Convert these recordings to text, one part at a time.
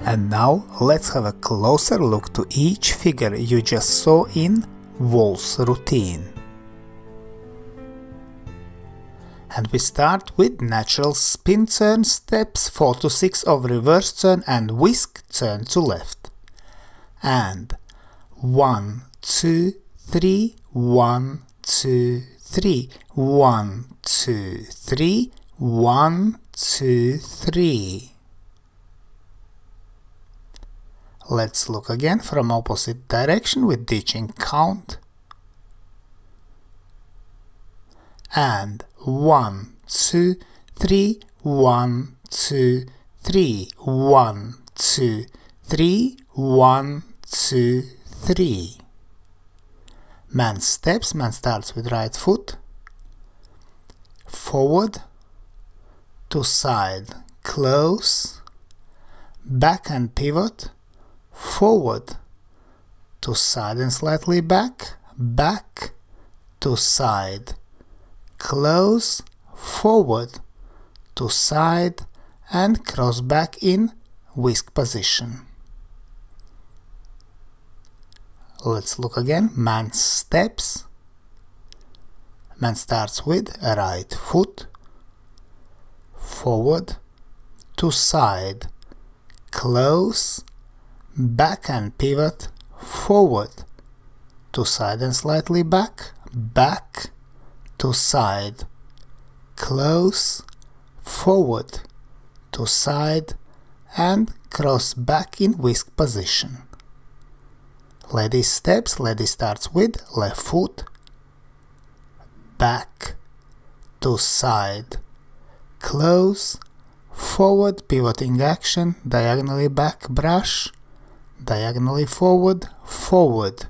And now let's have a closer look to each figure you just saw in Waltz routine. And we start with natural spin turn steps 4 to 6 of reverse turn and whisk turn to left. And 1, 2, 3, 1, 2, 3, 1, 2, 3, 1, 2, 3. Let's look again from opposite direction with ditching count. And 1, 2, 3, 1, 2, 3, 1, 2, 3, 1, 2, 3. Man steps, man starts with right foot, forward, to side, close, back and pivot, forward, to side and slightly back, back, to side, close, forward, to side and cross back in whisk position. Let's look again. Man steps. Man starts with right foot, forward, to side, close, back and pivot, forward, to side and slightly back, back, to side, close, forward, to side and cross back in whisk position. Lady steps, lady starts with left foot, back, to side, close, forward, pivoting action, diagonally back, brush, diagonally forward, forward,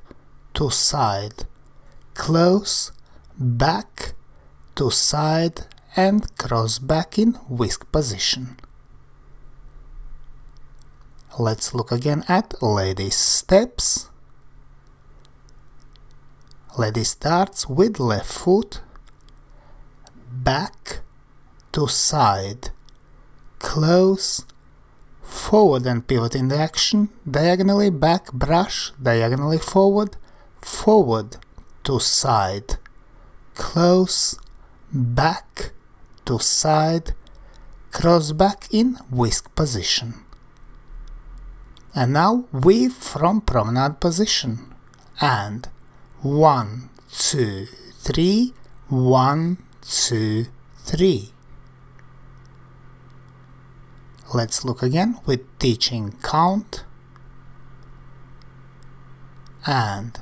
to side, close, back, to side and cross back in whisk position. Let's look again at lady steps. Lady starts with left foot, back, to side, close, forward and pivot in the action, diagonally back, brush, diagonally forward, forward, to side, close, back, to side, cross back in whisk position. And now weave from promenade position. And 1, 2, 3, 1, 2, 3. Let's look again with teaching count. And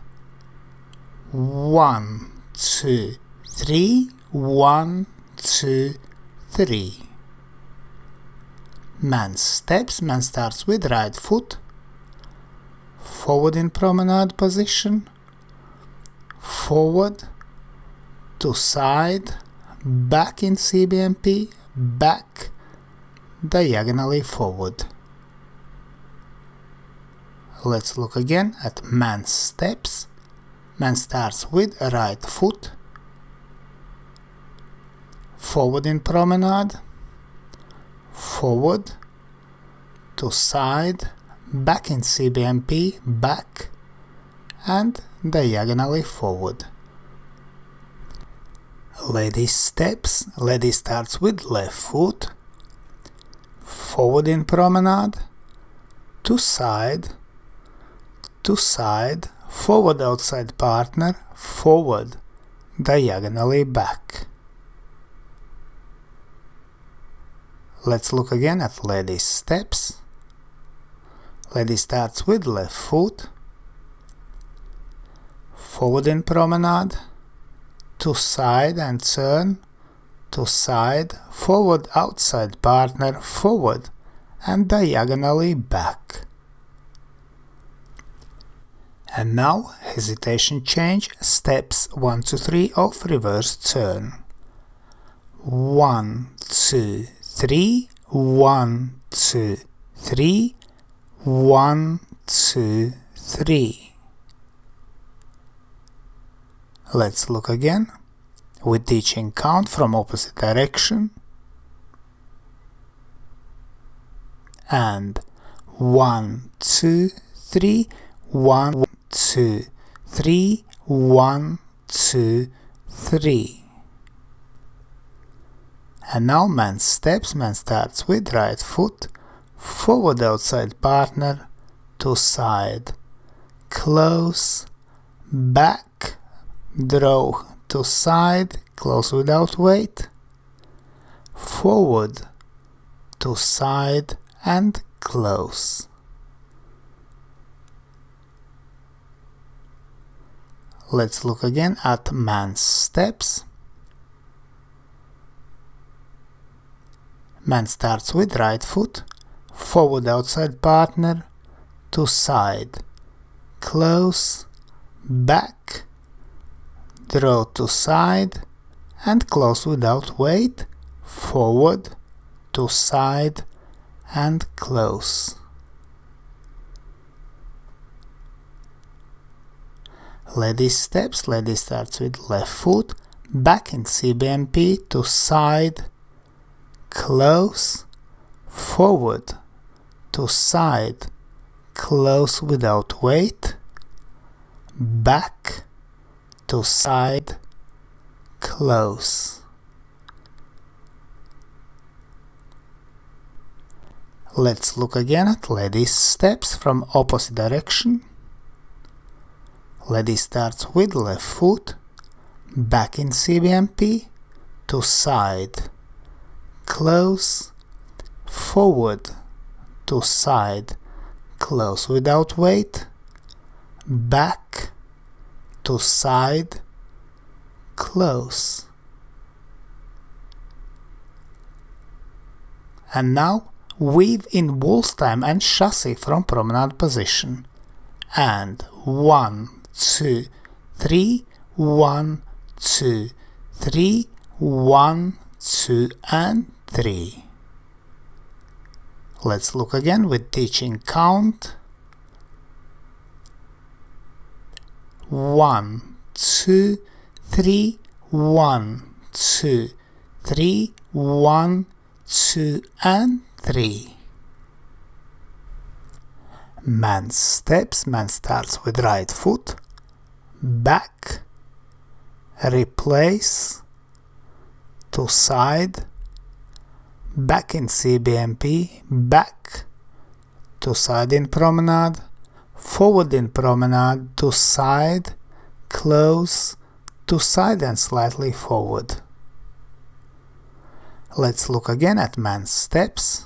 1, 2, 3, 1, 2, 3. Man steps, man starts with right foot, forward in promenade position, forward, to side, back in CBMP, back, diagonally forward. Let's look again at man steps. Man starts with right foot, forward in promenade, forward, to side, back in CBMP, back, and diagonally forward. Lady steps, lady starts with left foot, forward in promenade, to side, forward outside partner, forward, diagonally back. Let's look again at lady steps. Lady starts with left foot, forward in promenade, to side and turn, to side, forward outside partner, forward and diagonally back. And now hesitation change, steps 1 to 3 of reverse turn. 1, 2, 3, 1, 2, 3, 1, 2, 3. Let's look again with teaching count from opposite direction. And 1, 2, 3, 1, 2, 3, 1, 2, 3. And now man steps. Man starts with right foot, forward outside partner, to side, close, back, draw to side, close without weight, forward, to side and close. Let's look again at man's steps. Man starts with right foot, forward outside partner, to side, close, back, draw to side and close without weight, forward, to side and close. Lady steps. Lady starts with left foot, back in CBMP, to side, close, forward, to side, close without weight, back, to side, close. Let's look again at lady's steps from opposite direction. Lady starts with left foot, back in CBMP, to side, close, forward, to side, close without weight, back, to side, close. And now weave in Waltz time and Chasse from Promenade Position. And 1, 2, 3, 1, 2, 3, 1, 2 and 3. Let's look again with teaching count. 1, 2, 3, 1, 2, 3, 1, 2 and 3. Man steps. Man starts with right foot, back, replace, to side, back in CBMP, back, to side in promenade, forward in promenade, to side, close, to side and slightly forward. Let's look again at man's steps.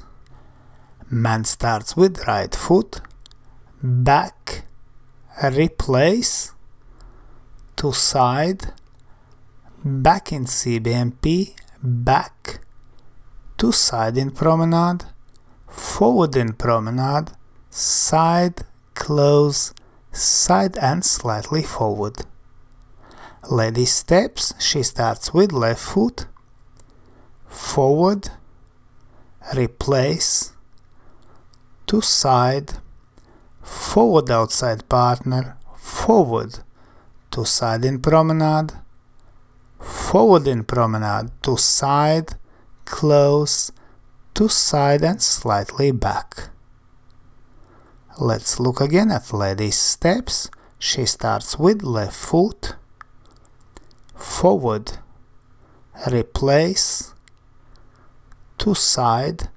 Man starts with right foot, back, replace, to side, back in CBMP, back, to side in promenade, forward in promenade, side, close, side and slightly forward. Lady steps. She starts with left foot, forward, replace, to side, forward outside partner, forward, to side in promenade, forward in promenade, to side, close, to side and slightly back. Let's look again at lady's steps. She starts with left foot, forward, replace, to side,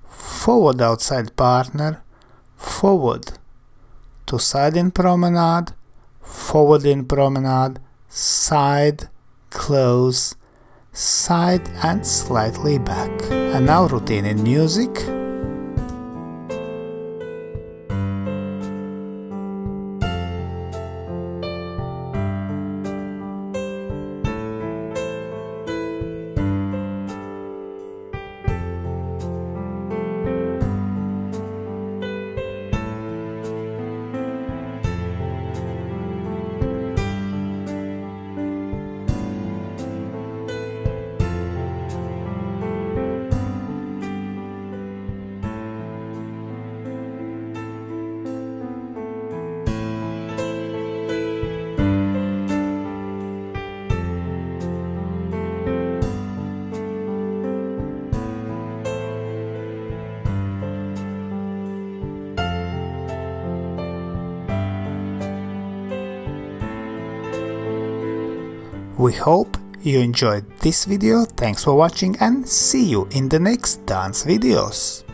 forward outside partner, forward, to side in promenade, forward in promenade, side, close, side and slightly back. And now routine in music. We hope you enjoyed this video, thanks for watching and see you in the next dance videos.